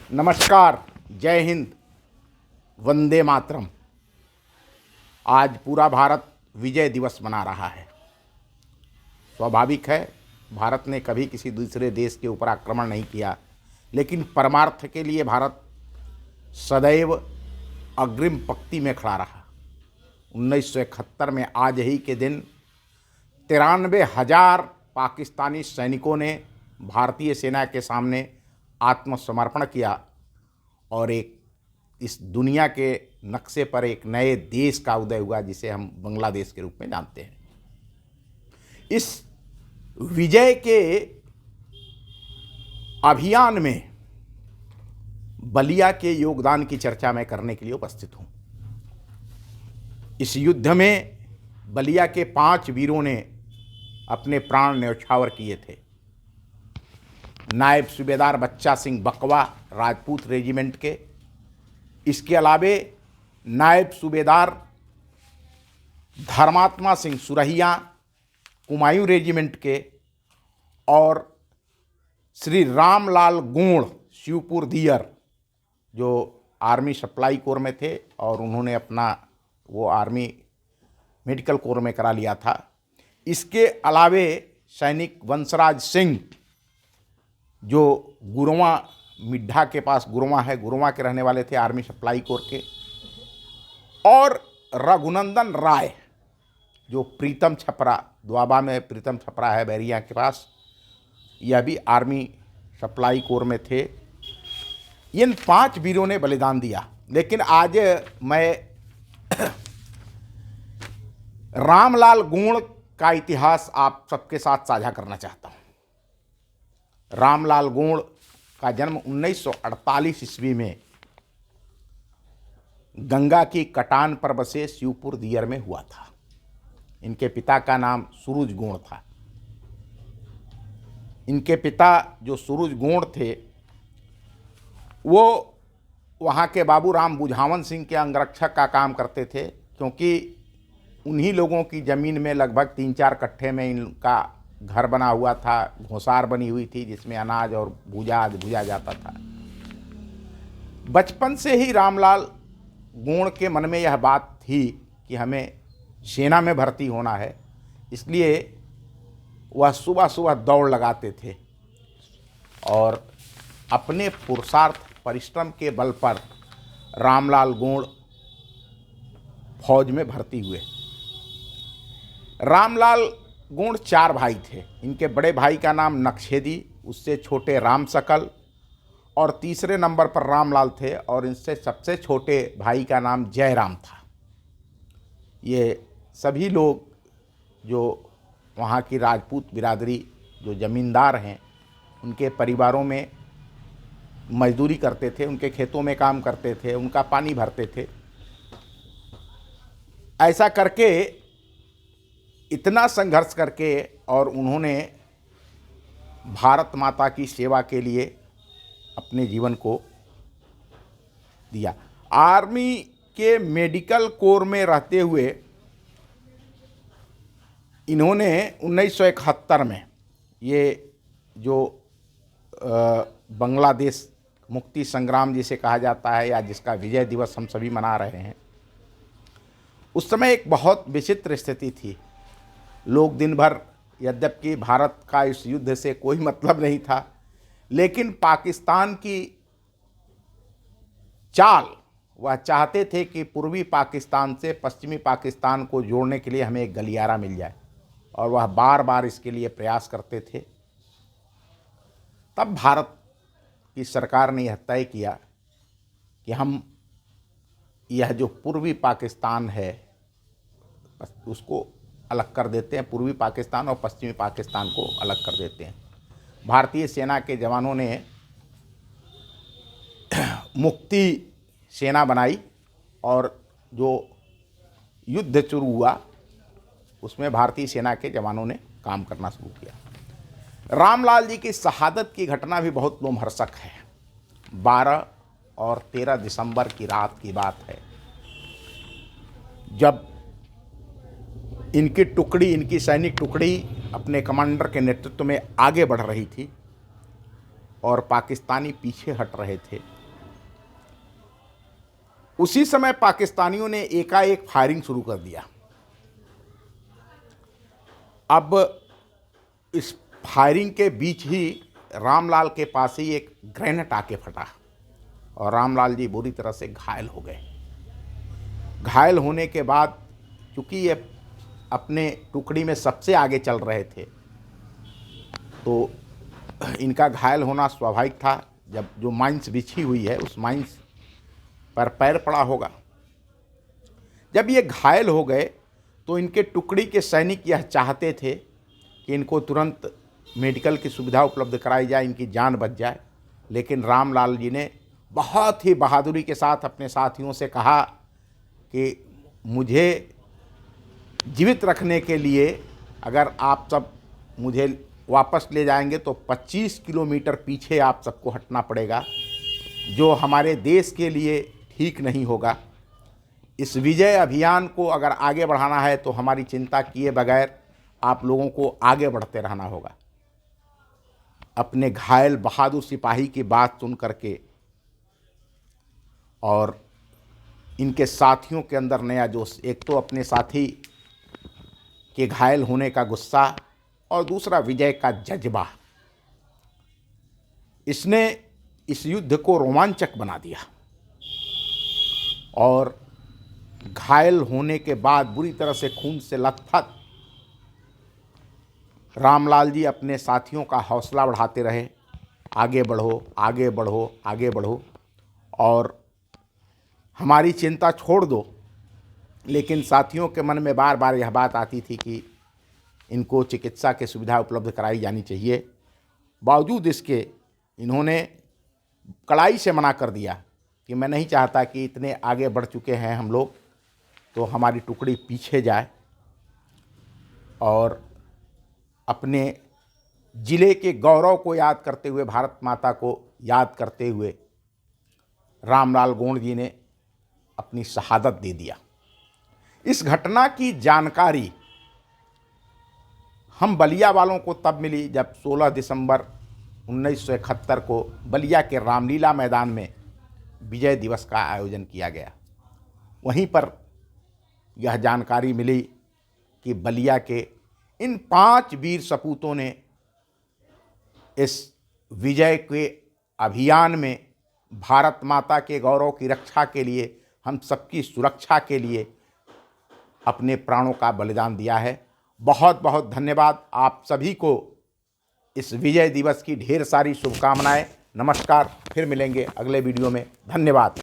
नमस्कार, जय हिंद, वंदे मातरम। आज पूरा भारत विजय दिवस मना रहा है। स्वाभाविक है, भारत ने कभी किसी दूसरे देश के ऊपर आक्रमण नहीं किया, लेकिन परमार्थ के लिए भारत सदैव अग्रिम पंक्ति में खड़ा रहा। 1971 में आज ही के दिन 93,000 पाकिस्तानी सैनिकों ने भारतीय सेना के सामने आत्मसमर्पण किया और इस दुनिया के नक्शे पर एक नए देश का उदय हुआ, जिसे हम बांग्लादेश के रूप में जानते हैं। इस विजय के अभियान में बलिया के योगदान की चर्चा मैं करने के लिए उपस्थित हूं। इस युद्ध में बलिया के 5 वीरों ने अपने प्राण न्यौछावर किए थे। नायब सूबेदार बच्चा सिंह बकवा राजपूत रेजिमेंट के, इसके अलावे नायब सूबेदार धर्मात्मा सिंह सुरहिया कुमायूं रेजिमेंट के, और श्री रामलाल गोंड शिवपुर दियर जो आर्मी सप्लाई कोर में थे और उन्होंने अपना वो आर्मी मेडिकल कोर में करा लिया था। इसके अलावे सैनिक वंशराज सिंह जो गुरवा मिड्ढा के पास गुरवा है, गुरवा के रहने वाले थे, आर्मी सप्लाई कोर के, और रघुनंदन राय जो प्रीतम छपरा, द्वाबा में प्रीतम छपरा है बैरिया के पास, यह भी आर्मी सप्लाई कोर में थे। इन 5 वीरों ने बलिदान दिया। लेकिन आज मैं रामलाल गोंड का इतिहास आप सबके साथ साझा करना चाहता हूँ। रामलाल गोंड का जन्म 1948 ईस्वी में गंगा की कटान पर बसे शिवपुर दियर में हुआ था। इनके पिता का नाम सूरज गोंड था। इनके पिता जो सूरज गोंड थे वो वहाँ के बाबू राम बुझावन सिंह के अंगरक्षक का काम करते थे, क्योंकि उन्हीं लोगों की ज़मीन में लगभग 3-4 कट्ठे में इनका घर बना हुआ था, घोंसार बनी हुई थी जिसमें अनाज और भूजा भूजा जाता था। बचपन से ही रामलाल गोंड के मन में यह बात थी कि हमें सेना में भर्ती होना है, इसलिए वह सुबह सुबह दौड़ लगाते थे और अपने पुरुषार्थ परिश्रम के बल पर रामलाल गोंड फौज में भर्ती हुए। रामलाल गोंड 4 भाई थे। इनके बड़े भाई का नाम नक्शेदी, उससे छोटे राम सकल, और तीसरे नंबर पर रामलाल थे, और इनसे सबसे छोटे भाई का नाम जयराम था। ये सभी लोग जो वहाँ की राजपूत बिरादरी जो ज़मींदार हैं, उनके परिवारों में मजदूरी करते थे, उनके खेतों में काम करते थे, उनका पानी भरते थे। ऐसा करके इतना संघर्ष करके और उन्होंने भारत माता की सेवा के लिए अपने जीवन को दिया। आर्मी के मेडिकल कोर में रहते हुए इन्होंने 1971 में ये जो बांग्लादेश मुक्ति संग्राम जिसे कहा जाता है, या जिसका विजय दिवस हम सभी मना रहे हैं, उस समय एक बहुत विचित्र स्थिति थी। लोग दिन भर, यद्यपि भारत का इस युद्ध से कोई मतलब नहीं था, लेकिन पाकिस्तान की चाल, वह चाहते थे कि पूर्वी पाकिस्तान से पश्चिमी पाकिस्तान को जोड़ने के लिए हमें एक गलियारा मिल जाए, और वह बार बार इसके लिए प्रयास करते थे। तब भारत की सरकार ने यह तय किया कि हम यह जो पूर्वी पाकिस्तान है उसको अलग कर देते हैं, पूर्वी पाकिस्तान और पश्चिमी पाकिस्तान को अलग कर देते हैं। भारतीय सेना के जवानों ने मुक्ति सेना बनाई और जो युद्ध शुरू हुआ उसमें भारतीय सेना के जवानों ने काम करना शुरू किया। रामलाल जी की शहादत की घटना भी बहुत लोमहर्षक है। 12 और 13 दिसंबर की रात की बात है, जब इनकी सैनिक टुकड़ी अपने कमांडर के नेतृत्व में आगे बढ़ रही थी और पाकिस्तानी पीछे हट रहे थे। उसी समय पाकिस्तानियों ने एकाएक फायरिंग शुरू कर दिया। अब इस फायरिंग के बीच ही रामलाल के पास ही एक ग्रेनेड आके फटा और रामलाल जी बुरी तरह से घायल हो गए। घायल होने के बाद चूँकि ये अपने टुकड़ी में सबसे आगे चल रहे थे तो इनका घायल होना स्वाभाविक था। जब जो माइंस बिछी हुई है उस माइंस पर पैर पड़ा होगा। जब ये घायल हो गए तो इनके टुकड़ी के सैनिक यह चाहते थे कि इनको तुरंत मेडिकल की सुविधा उपलब्ध कराई जाए, इनकी जान बच जाए। लेकिन रामलाल जी ने बहुत ही बहादुरी के साथ अपने साथियों से कहा कि मुझे जीवित रखने के लिए अगर आप सब मुझे वापस ले जाएंगे तो 25 किलोमीटर पीछे आप सबको हटना पड़ेगा, जो हमारे देश के लिए ठीक नहीं होगा। इस विजय अभियान को अगर आगे बढ़ाना है तो हमारी चिंता किए बगैर आप लोगों को आगे बढ़ते रहना होगा। अपने घायल बहादुर सिपाही की बात सुन करके और इनके साथियों के अंदर नया जोश, एक तो अपने साथी के घायल होने का गुस्सा और दूसरा विजय का जज्बा, इसने इस युद्ध को रोमांचक बना दिया। और घायल होने के बाद बुरी तरह से खून से लथपथ रामलाल जी अपने साथियों का हौसला बढ़ाते रहे, आगे बढ़ो, आगे बढ़ो, आगे बढ़ो, और हमारी चिंता छोड़ दो। लेकिन साथियों के मन में बार बार यह बात आती थी कि इनको चिकित्सा की सुविधा उपलब्ध कराई जानी चाहिए। बावजूद इसके इन्होंने कड़ाई से मना कर दिया कि मैं नहीं चाहता कि इतने आगे बढ़ चुके हैं हम लोग तो हमारी टुकड़ी पीछे जाए। और अपने ज़िले के गौरव को याद करते हुए, भारत माता को याद करते हुए रामलाल गोंड जी ने अपनी शहादत दे दिया। इस घटना की जानकारी हम बलिया वालों को तब मिली जब 16 दिसंबर 1971 को बलिया के रामलीला मैदान में विजय दिवस का आयोजन किया गया। वहीं पर यह जानकारी मिली कि बलिया के इन 5 वीर सपूतों ने इस विजय के अभियान में भारत माता के गौरव की रक्षा के लिए, हम सबकी सुरक्षा के लिए अपने प्राणों का बलिदान दिया है। बहुत बहुत धन्यवाद आप सभी को। इस विजय दिवस की ढेर सारी शुभकामनाएं। नमस्कार, फिर मिलेंगे अगले वीडियो में। धन्यवाद।